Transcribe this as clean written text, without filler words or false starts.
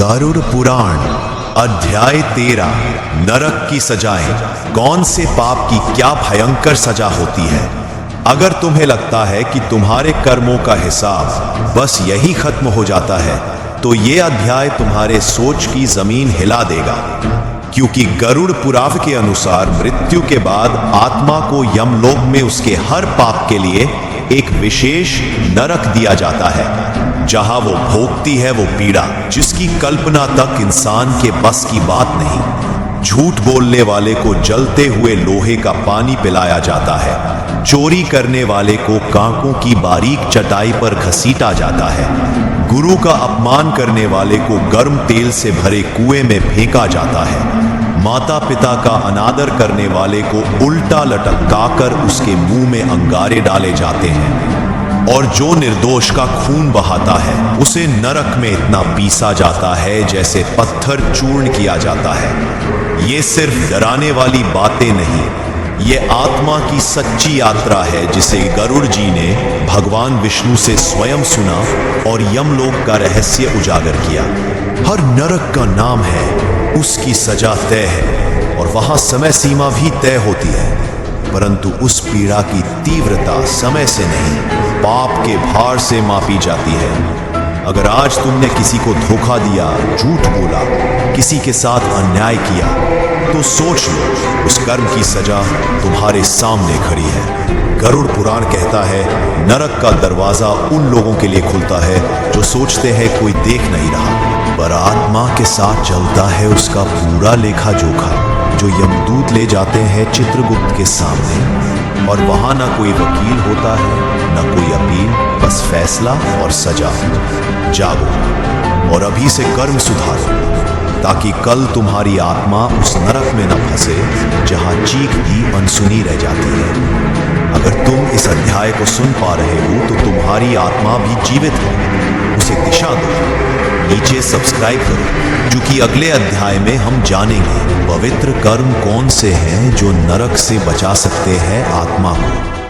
गरुड़ पुराण अध्याय 13 नरक की सजाएं। कौन से पाप की क्या भयंकर सजा होती है। अगर तुम्हें लगता है कि तुम्हारे कर्मों का हिसाब बस यही खत्म हो जाता है तो ये अध्याय तुम्हारे सोच की जमीन हिला देगा, क्योंकि गरुड़ पुराण के अनुसार मृत्यु के बाद आत्मा को यमलोक में उसके हर पाप के लिए एक विशेष नरक दिया जाता है, जहां वो भोगती है वो पीड़ा जिसकी कल्पना तक इंसान के बस की बात नहीं। झूठ बोलने वाले को जलते हुए लोहे का पानी पिलाया जाता है, चोरी करने वाले को कांकों की बारीक चटाई पर घसीटा जाता है, गुरु का अपमान करने वाले को गर्म तेल से भरे कुएं में फेंका जाता है, माता पिता का अनादर करने वाले को उल्टा लटकाकर उसके मुंह में अंगारे डाले जाते हैं, और जो निर्दोष का खून बहाता है उसे नरक में इतना पीसा जाता है जैसे पत्थर चूर्ण किया जाता है। ये सिर्फ डराने वाली बातें नहीं, ये आत्मा की सच्ची यात्रा है जिसे गरुड़ जी ने भगवान विष्णु से स्वयं सुना और यमलोक का रहस्य उजागर किया। हर नरक का नाम है, उसकी सजा तय है और वहां समय सीमा भी तय होती है, परंतु उस पीड़ा की तीव्रता समय से नहीं पाप के भार से मापी जाती है। अगर आज तुमने किसी को धोखा दिया, झूठ बोला, किसी के साथ अन्याय किया, तो सोच लो उस कर्म की सजा तुम्हारे सामने खड़ी है। गरुड़ पुराण कहता है नरक का दरवाजा उन लोगों के लिए खुलता है जो सोचते हैं कोई देख नहीं रहा, पर आत्मा के साथ चलता है उसका पूरा लेखा जोखा, जो यमदूत ले जाते हैं चित्रगुप्त के सामने। और वहां ना कोई वकील होता है, ना कोई अपील, बस फैसला और सजा। जागो और अभी से कर्म सुधारो, ताकि कल तुम्हारी आत्मा उस नरक में न फंसे जहां चीख भी अनसुनी रह जाती है। अगर तुम इस अध्याय को सुन पा रहे हो तो तुम्हारी आत्मा भी जीवित है, उसे दिशा दो। नीचे सब्सक्राइब करो, क्योंकि अगले अध्याय में हम जानेंगे पवित्र कर्म कौन से हैं जो नरक से बचा सकते हैं आत्मा को।